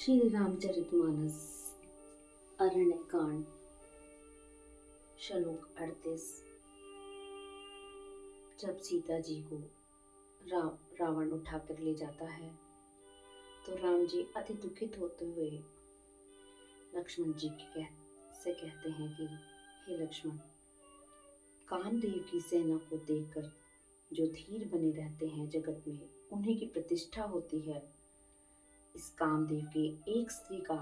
श्री रामचरितमानस अरण्य कांड श्लोक 38। जब सीता जी को रावण उठाकर ले जाता है तो राम जी अति दुखित होते हुए लक्ष्मण जी से कहते हैं कि हे लक्ष्मण, कामदेव की सेना को देखकर जो धीर बने रहते हैं जगत में, उन्हीं की प्रतिष्ठा होती है। इस कामदेव के एक स्त्री का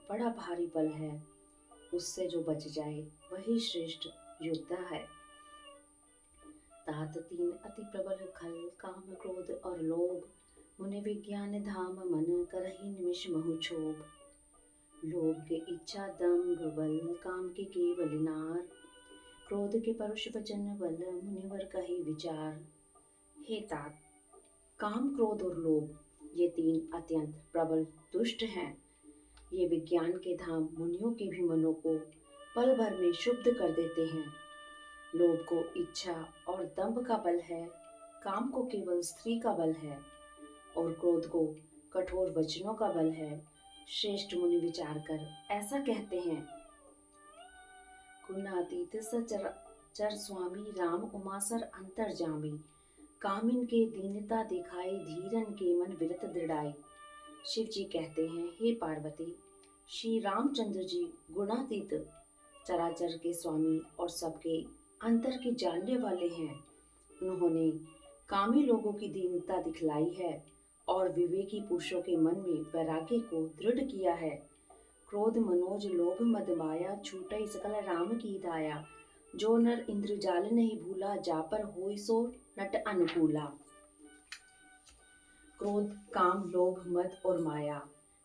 बड़ा भारी बल है, उससे जो बच जाए वही श्रेष्ठ योद्धा है। तात तीन अति प्रबल खल, काम क्रोध और लोभ, मुनि विज्ञान धाम मन, करहि निमिष महु क्षोभ। लोभ के इच्छा दंभ बल, काम के केवल नार, क्रोध के परुष वचन बल, मुनिवर कहि विचार। हे तात, काम क्रोध और लोभ ये तीन अत्यंत प्रबल दुष्ट हैं। ये विज्ञान के धाम मुनियों के भी मनों को पल भर में शुद्ध कर देते हैं। लोभ को इच्छा और दंभ का बल है, काम को केवल स्त्री का बल है और क्रोध को कठोर वचनों का बल है। श्रेष्ठ मुनि विचार कर ऐसा कहते हैं, गुणातीत सचर स्वामी, राम उमासर अंतर्जामी, कामिन के दीनता दिखाई, धीरन के मन विरत दृढ़ाई। शिव जी कहते हैं, हे पार्वती, श्री रामचंद्र जी गुणातीत, चराचर के स्वामी और सबके अंतर के जानने वाले हैं। उन्होंने कामी लोगों की दीनता दिखलाई है और विवेकी पुरुषों के मन में वैराग्य को दृढ़ किया है। क्रोध मनोज लोभ मद माया, छूटई सकल राम की दाया। जो नर इंद्रजाल नहीं भूला, जा पर होई सो नट अनुकूला। क्रोध, काम, लोभ, मद और माया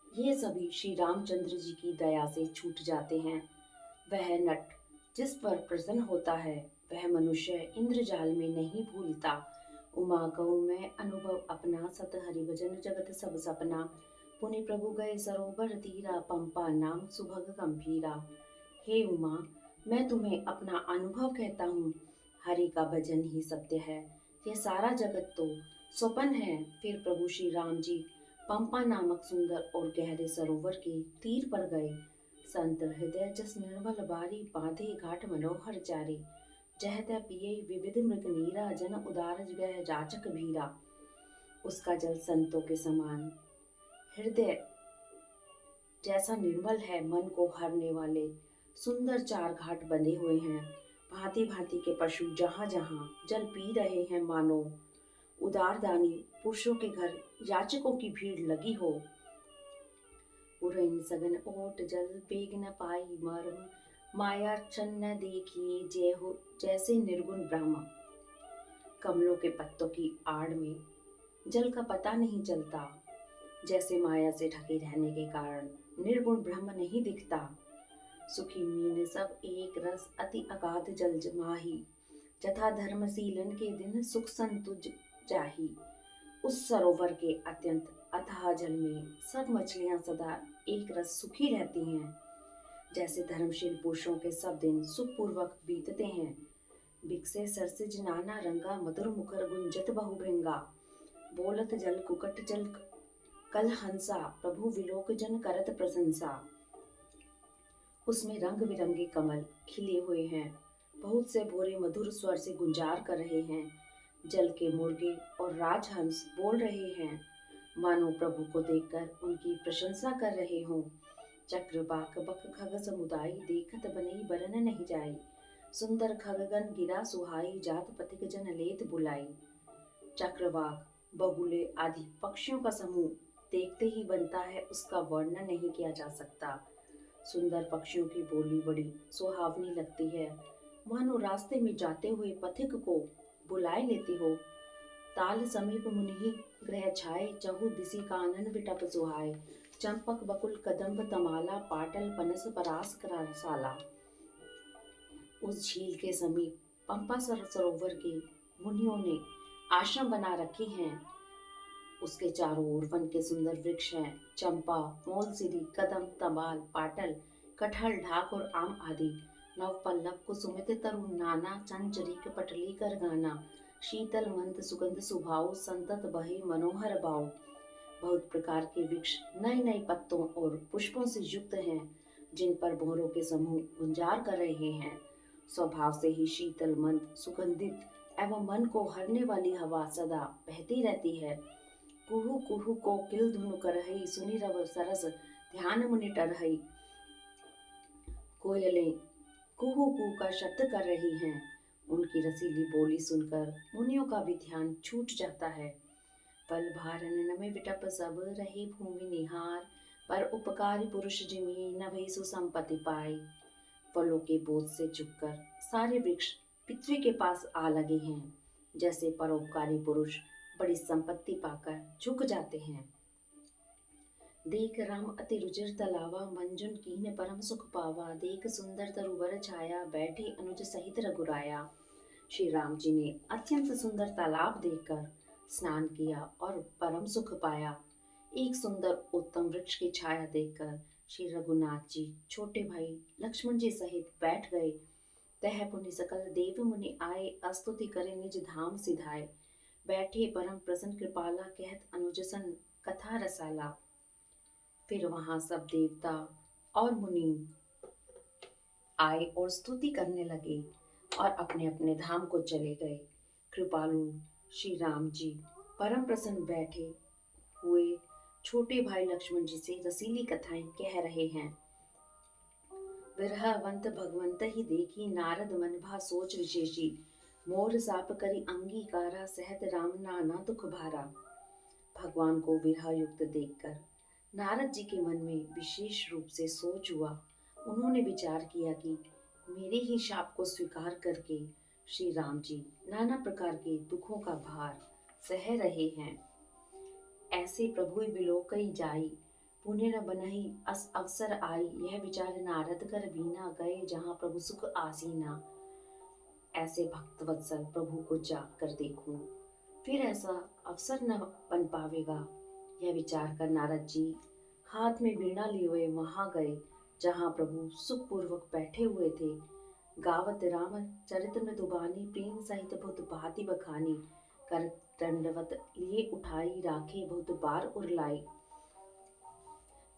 ये सभी श्री रामचंद्र जी की दया से छूट जाते हैं। वह नट जिस पर प्रसन्न होता है वह मनुष्य इंद्रजाल में नहीं भूलता। उमा कहूँ मैं अनुभव अपना, सत हरि भजन जगत सब सपना। पुनि प्रभु गए सरोवर तीरा, पंपा नाम सुभग गंभीरा। हे उमा, मैं तुम्हें अपना अनुभव कहता हूँ, हरि का भजन ही सत्य है। यह सारा जगत तो स्वप्न है। फिर प्रभु श्री राम जी पंपा नामक सुंदर और गहरे सरोवर के तीर पर गए। संत हृदय जस निर्मल बारी, बांधे घाट मनोहर चारी। जह तह पिए विविध मृग नीरा, जन उदार गह जाचक भीरा। उसका जल संतों के समान, हृदय जैसा निर्मल है। मन को हरने वाले सुंदर चार घाट बंधे हुए हैं। भांति भांति के पशु जहां जहां जल पी रहे हैं, मानो उदार दानी पुरुषों के घर याचकों की भीड़ लगी हो। उरैन सघन ओट जल, बेग न पाई मर्म, माया छन न देखिए, जय हो जैसे निर्गुण ब्रह्म। कमलों के पत्तों की आड़ में जल का पता नहीं चलता, जैसे माया से ढके रहने के कारण निर्गुण ब्रह्म नहीं दिखता। सुखी मीन सब एक रस, अति अगाध जल माही, जथा धर्मशीलन के दिन सुख संतुज जाही। उस सरोवर के अत्यंत अथाह जल में सब मछलियां सदा एक रस सुखी रहती हैं, जैसे धर्मशील पुरुषों के सब दिन सुखपूर्वक बीतते हैं। बिकसे सरसिज नाना रंगा, मधुर मुखर गुंजत बहुभृंगा। बोलत जल कुकट जल कल हंसा, प्रभु विलोक जन करत प्रशंसा। उसमें रंग बिरंगे कमल खिले हुए हैं, बहुत से भोरे मधुर स्वर से गुंजार कर रहे हैं। जल के मुर्गे और राजहंस बोल रहे हैं, मानो प्रभु को देखकर उनकी प्रशंसा कर रहे हों। चक्र बाक बक खग समुदाय, देखत बने बरन नहीं जाई। सुंदर खगगन गिरा सुहाई, जात पथिक जन लेत बुलाई। चक्रवाक, बगुले आदि पक्षियों का समूह देखते ही बनता है, उसका वर्णन नहीं किया जा सकता। सुंदर पक्षियों की बोली बड़ी सुहावनी लगती है, मानो रास्ते में जाते हुए पथिक को बुलाए लेती हो। ताल समीप मुनि ग्रह छाए, चहु दिसी कानन विटप सुहाए। चंपक बकुल कदम्ब तमाला, पाटल पनस परास करासाला। उस झील के समीप पंपा सरोवर के मुनियों ने आश्रम बना रखे हैं। उसके चारों ओर वन के सुंदर वृक्ष हैं, चंपा, मोलसिरी, कदम, तमाल, पाटल, कटहल, ढाक और आम आदि। नव पल्लव कुसुमित तरु नाना, चंचरीक पटली कर गाना। शीतल मंद सुगंध सुभाव, संतत बहे मनोहर भाव। बहुत प्रकार के वृक्ष नए नए पत्तों और पुष्पों से युक्त हैं, जिन पर भंवरों के समूह गुंजार कर रहे हैं। स्वभाव से ही शीतल, मंद, सुगंधित एवं मन को हरने वाली हवा सदा बहती रहती है। कुहू कुहू कोकिल धुन करहई, सुनि रव सरस ध्यान मुनि टरहई। कोयलें कुहू कुहू का शब्द कर रही हैं। उनकी रसीली बोली सुनकर मुनियों का भी ध्यान छूट जाता है। पल भारन नमे विटप सब रहे भूमि निहार, पर उपकारी पुरुष जिमि न भई सुसंपत्ति पाए। फलों के बोझ से झुककर सारे वृक्ष पृथ्वी के पास आ लगे हैं, जैसे परोपकारी पुरुष बड़ी संपत्ति पाकर झुक जाते हैं। देख राम अति रुचिर तलावा, मंजुन कीन्ह परम सुख पावा। देख सुंदर तरुवर छाया, बैठे अनुज सहित रघुराया। श्री राम जी ने अत्यंत सुंदर तालाब देखकर स्नान किया और परम सुख पाया। एक सुंदर उत्तम वृक्ष की छाया देखकर श्री रघुनाथ जी छोटे भाई लक्ष्मण जी सहित बैठ गए। तह पुनि सकल देव मुनि आए, स्तुति करे निज धाम सिधाए। बैठे परम प्रसन्न कृपाला, कहत अनुज सन कथा रसाला। फिर वहां सब देवता और मुनि आए और स्तुति करने लगे और अपने अपने धाम को चले गए। कृपालु श्री राम जी परम प्रसन्न बैठे हुए छोटे भाई लक्ष्मण जी से रसीली कथाएं कह रहे हैं। विरहवंत भगवंत ही देखी, नारद मन भा सोच विशेषी। मोर साप करी अंगीकारा, सहत राम नाना दुख भारा। भगवान को विरह युक्त देखकर नारद जी के मन में विशेष रूप से सोच हुआ। उन्होंने विचार किया कि मेरे ही शाप को स्वीकार करके श्री राम जी नाना प्रकार के दुखों का भार सह रहे हैं। ऐसे प्रभु विलोकई जाई, पुण्य न बनहि अस अवसर आई। यह विचार नारद कर बीना, गए जहाँ प्रभु सुख आसीना। ऐसे भक्त वत्सल प्रभु को जाग कर देखूं, फिर ऐसा अवसर न बन पावेगा। यह विचार कर नारद जी हाथ में वीणा लिए हुए वहां गए जहां प्रभु सुखपूर्वक बैठे हुए थे। गावत राम चरित मृदुबानी, प्रेम सहित बहुत भांति बखानी। कर दंडवत लिए उठाई, राखे बहुत बार उरलाई।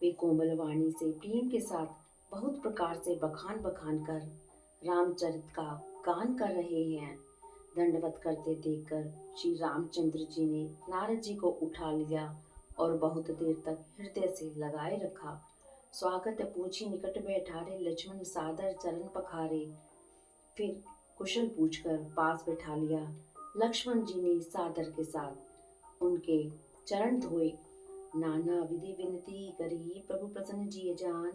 वे कोमल वाणी से प्रेम के साथ बहुत प्रकार से बखान बखान कर रामचरित का गान कर रहे हैं। दंडवत करते देखकर श्री रामचंद्र जी ने नारद जी को उठा लिया और बहुत देर तक हृदय से लगाए रखा। स्वागत पूछी निकट बैठारे, लक्ष्मण सादर चरण पखारे। फिर कुशल पूछकर पास बैठा लिया। लक्ष्मण जी ने सादर के साथ उनके चरण धोए। नाना विधि विनती करी, प्रभु प्रसन्न जिय जान।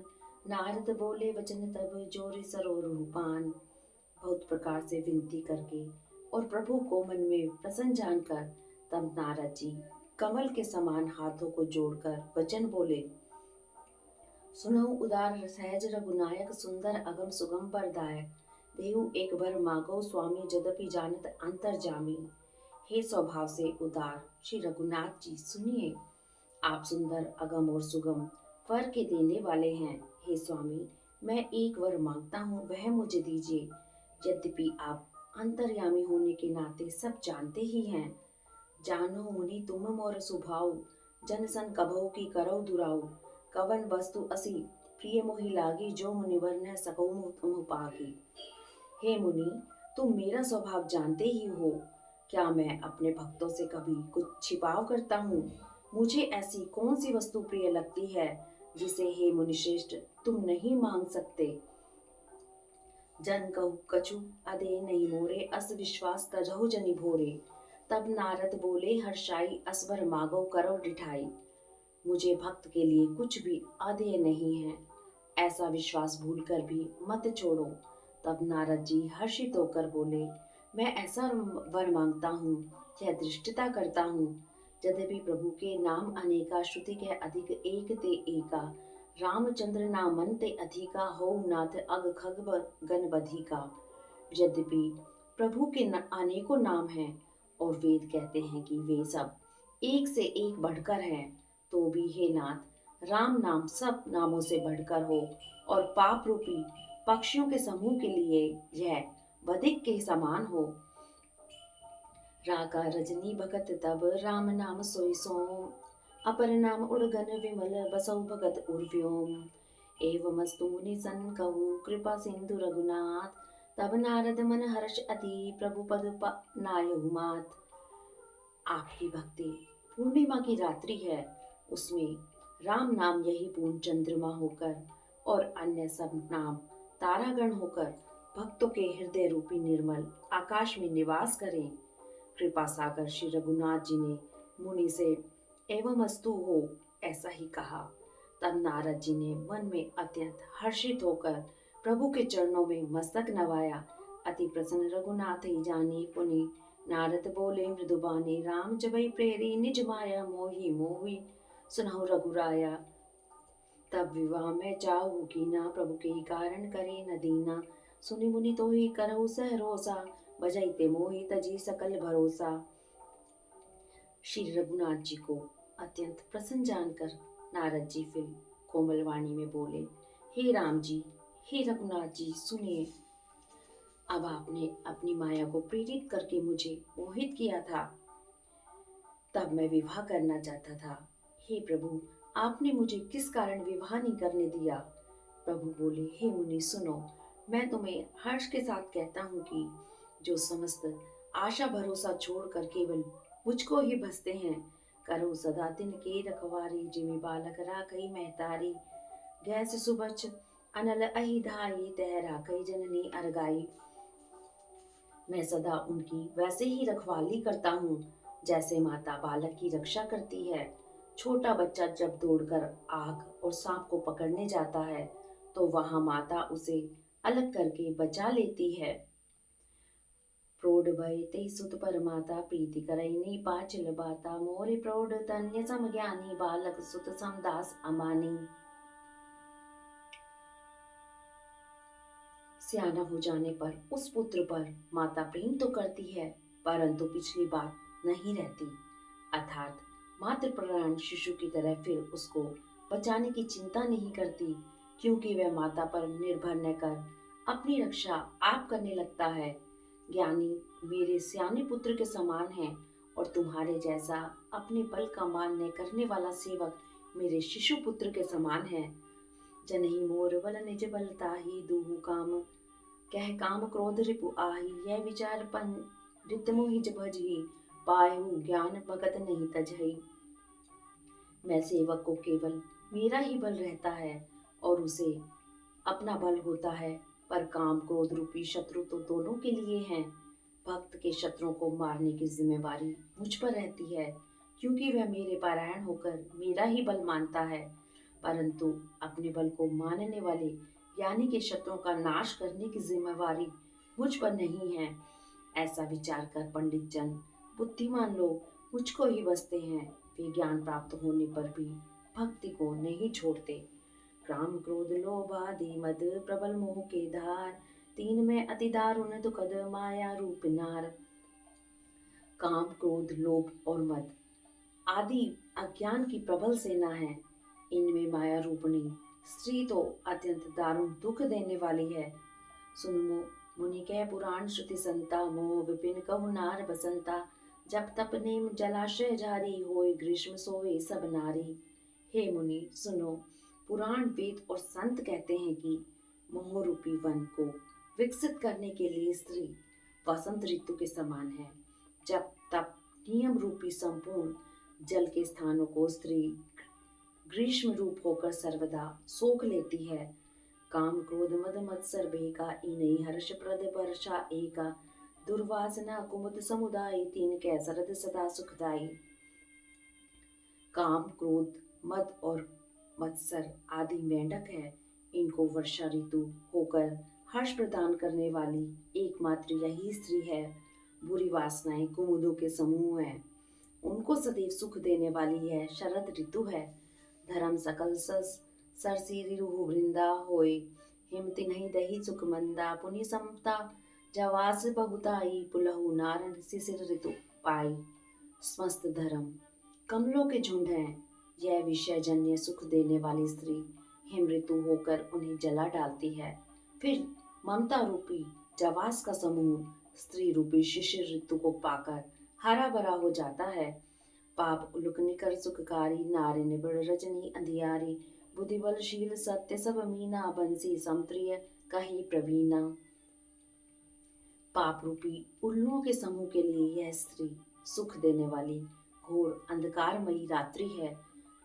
नारद बोले वचन तब, जोरे सरोर रूपान। बहुत प्रकार से विनती करके और प्रभु को मन में प्रसन्न जानकर तब नारद जी कमल के समान हाथों को जोड़कर वचन बोले। सुनहु उदार सहज रघुनायक, सुंदर अगम सुगम वरदायक। देहु एक बर मागो स्वामी, जदपि जानत अंतर जामी। हे स्वभाव से उदार श्री रघुनाथ जी, सुनिए, आप सुंदर अगम और सुगम वर के देने वाले हैं। हे स्वामी, मैं एक वर मांगता हूँ, वह मुझे दीजिए। यद्यपि आप अंतर्यामी होने के नाते सब जानते ही हैं। जानो मुनि तुम मोर सुभाव, जन सन कबहु की करौ दुराऊ। कवन वस्तु असी प्रिय मोहि लागी, जो मुनिवर न सकौ तुम पागी। हे मुनि, तुम मेरा स्वभाव जानते ही हो। क्या मैं अपने भक्तों से कभी कुछ छिपाव करता हूँ? मुझे ऐसी कौन सी वस्तु प्रिय लगती है जिसे हे मुनिश्रेष्ठ तुम नहीं मांग सकते। जन कहु कछु अदे नहीं मोरे, अस विश्वास तजहु जनि भोरे। तब नारद बोले हर्षाई, असवर मागो करो डिठाई। मुझे भक्त के लिए कुछ भी अदेय नहीं है, ऐसा विश्वास भूलकर भी मत छोड़ो। तब नारद जी हर्षित होकर बोले, मैं ऐसा वर मांगता हूँ, यह दृष्टता करता हूँ। यद्यपि प्रभु के नाम अनेका, श्रुति के अधिक एक ते एका। रामचंद्र नामन ते अधिका, हो नाथ अग खग गण बधिका। यद्यपि प्रभु के अनेकों नाम हैं और वेद कहते हैं कि वे सब एक से एक बढ़कर हैं, तो भी हे नाथ, राम नाम सब नामों से बढ़कर हो और पाप रूपी पक्षियों के समूह के लिए यह बधिक के समान हो। राका रजनी भगत तब, राम नाम सोई सो। अपर नाम उड़गन विमल बसौ भगत उर्व्योम। एवमस्तु मुनि सन कहु कृपा सिंधु रघुनाथ। तब नारद मन हर्ष अति प्रभु पद नायहु मात। आपकी भक्ति पूर्णिमा की रात्रि है, उसमें राम नाम यही पूर्ण चंद्रमा होकर और अन्य सब नाम तारागण होकर भक्तों के हृदय रूपी निर्मल आकाश में निवास करें। कृपा सागर श्री रघुनाथ जी ने मुनि से एवं अस्तु हो ऐसा ही कहा। तब नारद जी ने मन में अत्यंत हर्षित होकर प्रभु के चरणों में मस्तक नवाया। अति प्रसन्न रघुनाथ ही जानी पुनि नारद बोले मृदुबानी। राम जबई प्रेरी निज माया मोहि मोहि सुनहु रघुराया। तब विवाह में चाहू कीना प्रभु के ही कारण करे न दीना। सुनि मुनि तो ही करहु सहरोसा बजैते मोहि तजी सकल भरोसा। श्री रघुनाथ जी को अत्यंत प्रसन्न जानकर नारद जी फिर कोमल वाणी में बोले, हे राम जी, हे रघुनाथ जी सुनिए। अब आपने अपनी माया को प्रेरित करके मुझे मोहित किया था, तब मैं विवाह करना चाहता था। हे प्रभु, आपने मुझे किस कारण विवाह नहीं करने दिया? प्रभु बोले, हे मुनि सुनो, मैं तुम्हें हर्ष के साथ कहता हूँ कि जो समस्त आशा भरोसा छोड़कर केवल मुझको ही बसते हैं, करो सदा दिन के रखवारी। जिमि बालक राखई महतारी, गैस सुबच अनल अहि धाई। तह राखई जननी अरगाई। मैं सदा उनकी वैसे ही रखवाली करता हूँ जैसे माता बालक की रक्षा करती है। छोटा बच्चा जब दौड़कर आग और सांप को पकड़ने जाता है तो वहां माता उसे अलग करके बचा लेती है। प्रौढ़ भय ते सुत पर माता प्रीति करई पाचिल बाता। मोरे प्रौढ़ तन्य सम ज्ञानी बालक सुत समदास अमानी। सियाना हो जाने पर उस पुत्र पर माता प्रेम तो करती है परंतु पिछली बात नहीं रहती, अर्थात मातृप्राण शिशु की तरह फिर उसको बचाने की चिंता नहीं करती, क्योंकि वह माता पर निर्भर न कर अपनी रक्षा आप करने लगता है। ज्ञानी मेरे सियाने पुत्र के समान है और तुम्हारे जैसा अपने बल का मान न करने वाला सेवक मेरे शिशु पुत्र के समान है। जनहि मोर बल निज बलता ही दूहु काम। कह काम क्रोध रिपु आही। यह विचार पंडित मोहि भजहि। पायहु ज्ञान भगत नहीं तजहि। मैं सेवक को केवल मेरा ही बल रहता है और उसे अपना बल होता है, पर काम क्रोध रूपी शत्रु तो दोनों के लिए हैं। भक्त के शत्रुओं को मारने की जिम्मेवारी मुझ पर रहती है, क्योंकि वह मेरे पारायण होकर मेरा ही बल मानता है, परंतु अपने बल को मानने वाले ज्ञानी के शत्रुओं का नाश करने की जिम्मेवारी मुझ पर नहीं है। ऐसा विचार कर पंडित जन, बुद्धिमान लोग मुझको ही बसते हैं। वे ज्ञान प्राप्त होने पर भी भक्ति को नहीं छोड़ते। काम क्रोध लोभ आदि मद प्रबल मोह के धार। तीन में अति दारुण दुखद माया रूप नार। काम क्रोध लोभ और मद आदि अज्ञान की प्रबल सेना है। इनमें माया रूपणी स्त्री तो अत्यंत दारुण दुख देने वाली है। सुनो मुनि कह पुराण श्रुति संता। मोह विपिन कहु नार बसंता। जब तप नेम जलाशय जारी होय। ग्रीष्म सोवे सब नारी। हे मुनि सुनो, पुराण वेद और संत कहते हैं कि मोह रूपी वन को विकसित करने के लिए स्त्री वसंत ऋतु के समान है। जब तप नियम रूपी संपूर्ण जल के स्थानों को स्त्री ग्रीष्म रूप होकर सर्वदा सोख लेती है। काम क्रोध मद मत्सर बेका। इनई हर्ष प्रद वर्षा एका। दुर्वासना कुमुद समुदाय। तीन कै सरद सदा सुखदाई। काम क्रोध मद और मत्सर आदि मेंढक है। इनको वर्षा ऋतु होकर हर्ष प्रदान करने वाली एकमात्र यही स्त्री है। बुरी वासनाएं कुमुदों के समूह है, उनको सदैव सुख देने वाली है शरद ऋतु है। धर्म सकल सरसीरी रूह वृंदा होय। हिमति नहीं दही सुख मंदा। पुनि समता जवास बहुताई। पुलहु नारन शिशिर ऋतु पाई। समस्त धर्म कमलों के झुंड हैं। यह विषय जन्य सुख देने वाली स्त्री हिम ऋतु होकर उन्हें जला डालती है। फिर ममता रूपी जवास का समूह स्त्री रूपी शिशिर ऋतु को पाकर हरा भरा हो जाता है। पाप उलुक निकर सुखकारी, नारे निबिड़ रजनी अंधियारी, बुद्धि बलशील सत्य सब मीना, बंसी समप्रिय कही प्रवीणा। पाप रूपी उल्लुओं के समूह के लिए यह स्त्री सुख देने वाली घोर अंधकारमयी रात्रि है।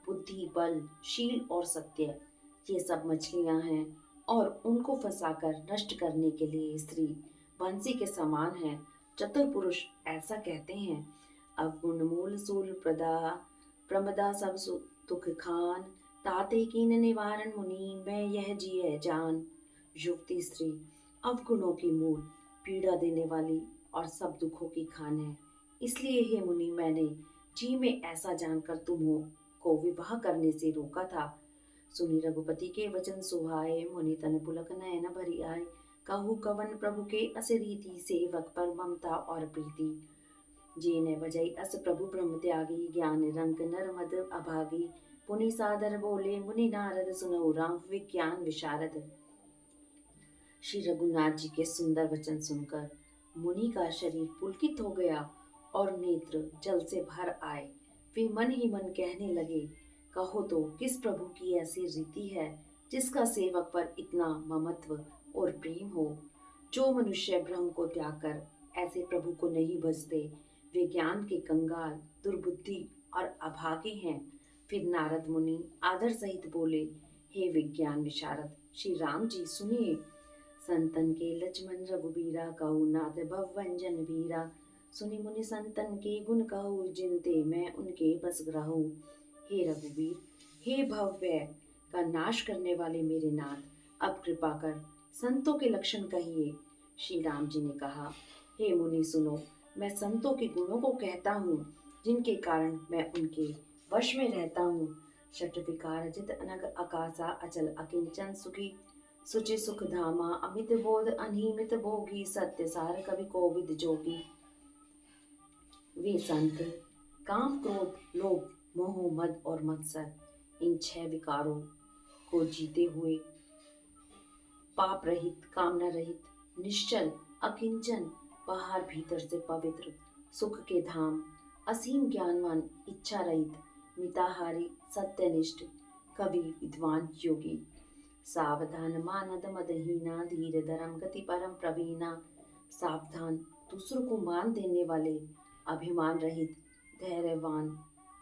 बुद्धि, बल, शील और सत्य ये सब मछलियां हैं और उनको फंसाकर नष्ट करने के लिए स्त्री बंसी के समान है। चतुर पुरुष ऐसा कहते हैं, अवगुण मूल सूल प्रदा प्रमदा सब दुख खान, ताते कीन निवारण मुनि मैं यह जिय जान। युक्ति स्त्री अवगुणों की मूल, पीड़ा देने वाली और सब दुखों की खान है। इसलिए हे मुनि, मैंने जी में ऐसा जानकर तुम्हों को विवाह करने से रोका था। सुनी रघुपति के वचन सुहाए, मुनि तन पुलक नयन भरी आए। कहु कवन प्रभु के अस रीति, सेवक पर ममता और प्रीति। जेने बजई अस प्रभु ब्रह्म त्यागी, ज्ञान रंग नर मद अभागी। पुनि सादर बोले मुनि नारद, सुनऊ राम विज्ञान विशारद। श्री रघुनाथ जी के सुंदर वचन सुनकर मुनि का शरीर पुलकित हो गया और नेत्र जल से भर आए। वे मन ही मन कहने लगे, कहो तो किस प्रभु की ऐसी रीति है जिसका सेवक पर इतना ममत्व और प्रेम हो। जो मनुष्य ब्रह्म को त्याग कर ऐसे प्रभु को नहीं भजते, वे ज्ञान के कंगाल, दुर्बुद्धि और अभागे हैं। फिर नारद मुनि आदर सहित बोले, हे विज्ञान विशारद श्री राम जी सुनिए। संतन के लक्ष्मण रघुबीरा, कहु नाथ भवभंजन वीरा। सुनि मुनि संतन के गुण कहु, जिनते मैं उनके बस ग्रहु। हे रघुवीर, हे भव्य का नाश करने वाले मेरे नाथ, अब कृपा कर संतों के लक्षण कहिए। श्री राम जी ने कहा, हे मुनि सुनो, मैं संतों के गुणों को कहता हूँ, जिनके कारण मैं उनके वश में रहता हूँ। षट विकार जित अनग आकाशा, अचल अकिंचन सुखी सुचि सुख धामा। अमित बोध अनिमित भोगी, सत्य सार कवि कोविद जोगी। वे संत काम, क्रोध, लोभ, मोह, मद और मत्सर, इन 6 विकारों को जीते हुए पाप रहित, कामना रहित, निश्चल, अकिंचन, बाहर भीतर से पवित्र, सुख के धाम, असीम ज्ञानवान, इच्छा रहित, मिताहारी, सत्यनिष्ठ, कवि, विद्वान, योगी। सावधान मानद मदहीना, धीर धर्म गति परम प्रवीणा। सावधान, दूसरों को मान देने वाले, अभिमान रहित, धैर्यवान,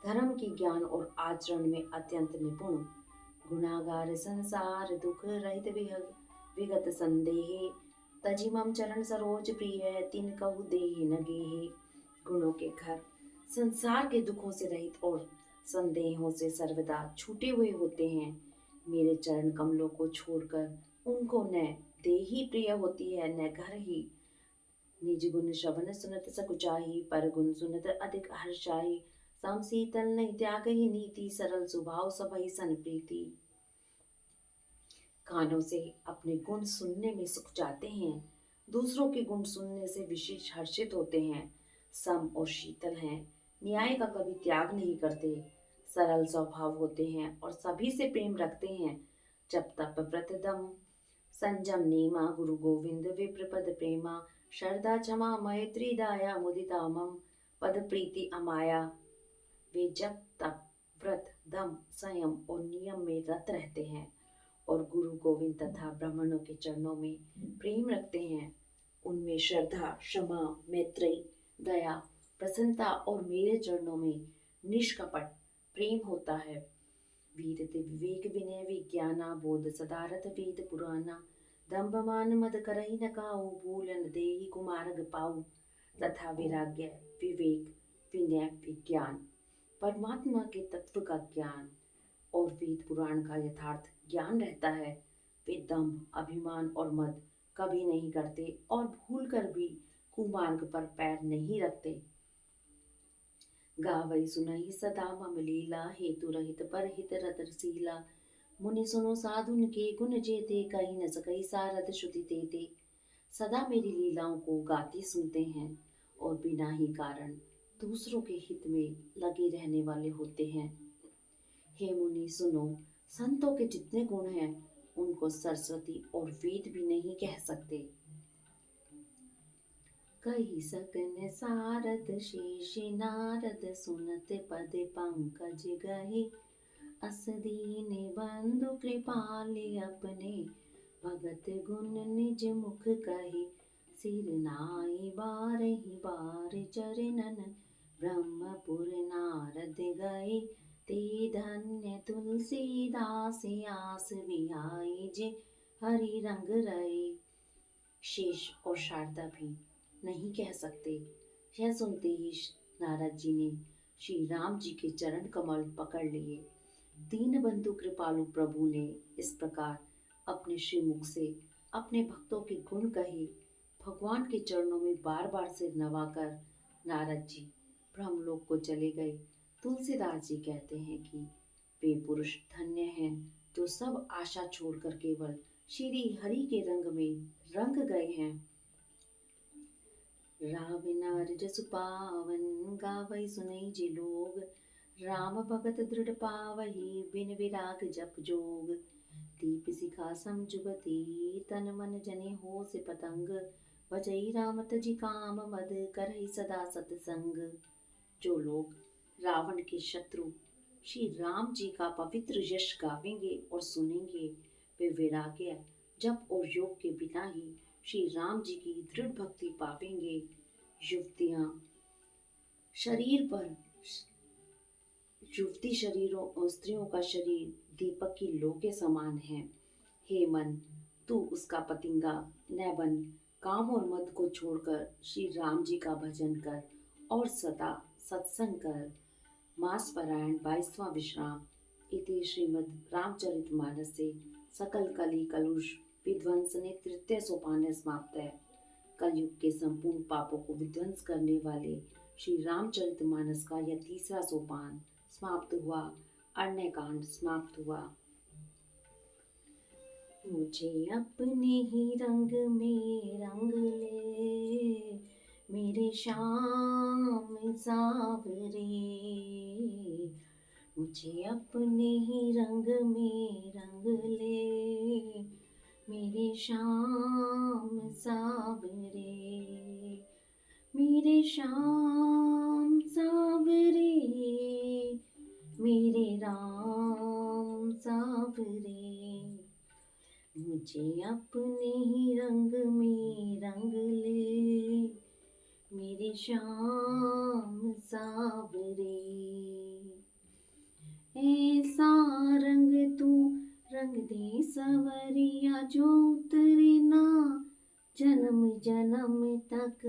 धर्म की ज्ञान और आचरण में अत्यंत निपुण। गुणागार संसार दुख रहित विगत संदेहे, तजिमम चरण सरोज प्रिय, तिन कहु देह न गेहे। गुणों के घर संसार के दुखों से रहित और संदेहों से सर्वदा छूटे हुए होते हैं। मेरे चरण कमलों को छोड़कर उनको न देह ही प्रिय होती है न घर ही। निज गुण श्रवण सुनत सकुचाही, पर गुण सुनत अधिक हर्षाही। सम शीतल नहीं त्याग ही नीति, सरल स्वभाव सबहि सन प्रीति। कानों से अपने गुण सुनने में सुख जाते हैं, दूसरों के गुण सुनने से विशेष हर्षित होते हैं। सम और शीतल हैं, न्याय का कभी त्याग नहीं करते, सरल स्वभाव होते हैं और सभी से प्रेम रखते हैं। जब तप व्रत दम संजम नेमा, गुरु गोविंद विप्रपद प्रेमा। श्रद्धा क्षमा मैत्री दया, मुदिता मम पद प्रीति अमाया। वे जब तप व्रत दम संयम और नियम में रत रहते हैं और गुरु गोविंद तथा ब्राह्मणों के चरणों में प्रेम रखते हैं, उनमें श्रद्धा, क्षमा, मैत्री, दया, प्रसन्नता और मेरे चरणों में निष्कपट प्रेम होता है। वीरते विवेक विनय विज्ञाना, बोध सदारथ वेद पुराना। दंभ मान मद करहि न काऊ, भूलन देहि कुमार्ग पाऊ। तथा वैराग्य, विवेक, विनय, विज्ञान, परमात्मा के तत्व का ज्ञान और वेद पुराण का यथार्थ ज्ञान रहता है। वे दंभ, अभिमान और मद कभी नहीं करते और भूल कर भी कुमार्ग पर पैर नहीं रखते। गावई सुनहि सदा मम लीला, हेतु रहित पर हित रतशीला। मुनि सुनो साधुन के गुण जेते, कही न सकई सारथ श्रुति तेते। सदा मेरी लीलाओं को गाते सुनते हैं और बिना ही कारण दूसरों के हित में लगे रहने वाले होते हैं। हे मुनि सुनो, संतों के जितने गुण हैं उनको सरस्वती और वेद भी नहीं कह सकते। कही सकन सारद शेष नारद सुनत पद पंकज गहे अस दीन बंधु कृपाले अपने भगत गुण निज मुख कहे सिर नाई बारहि बार चरणन ब्रह्मपुर नारद गए ते धन्य तुलसीदास आस बिहाई जे हरि रंग रहे। शेष और शारदा भी नहीं कह सकते। यह सुनते ही नारद जी ने श्री राम जी के चरण कमल पकड़ लिए। दीनबंधु कृपालु प्रभु ने इस प्रकार अपने श्रीमुख से अपने भक्तों के गुण कहे। भगवान के चरणों में बार बार सिर नवाकर नारद जी ब्रह्मलोक को चले गए। तुलसीदास जी कहते हैं कि वे पुरुष धन्य हैं जो सब आशा छोड़कर केवल श्री हरि के रंग में रंग गए हैं। रावनार जसु पावन गावै सुनै जे लोग राम भगत दृढ़ पावहि बिन विराग जप जोग दीप शिखा समझुबती तन मन जने हो से पतंग भजई राम तजि काम मद करहि सदा सतसंग। जो लोग रावण के शत्रु श्री राम जी का पवित्र यश गावेंगे और सुनेंगे वे वैराग्य जप और योग के बिना ही श्री राम जी की दृढ़ भक्ति पावेंगे। युवतियां शरीर पर युवती शरीरों और स्त्रियों का शरीर दीपक की लौ के समान है। हे मन, तू उसका पतिंगा न बन, काम और मद को छोड़कर श्री राम जी का भजन कर और सदा सत्संग कर। मास पारायण 22वां विश्राम। इति श्रीमद् रामचरितमानसे सकल कली कलुष विध्वंसने तृतीय सोपान समाप्त है। कलयुग के संपूर्ण पापों को विध्वंस करने वाले श्री रामचरितमानस का यह तीसरा सोपान समाप्त हुआ। अरण्य कांड समाप्त हुआ। मुझे अपने ही रंग में रंग ले मेरे श्याम सावरे, मुझे अपने ही रंग में रंग ले मेरे श्याम सावरे, मेरे श्याम सावरे, मेरे राम सावरे, मुझे अपने ही रंग में रंग ले मेरे श्याम सावरे। ऐसा रंग तू रंग दे सवरिया जो उतरे ना जन्म जन्म तक,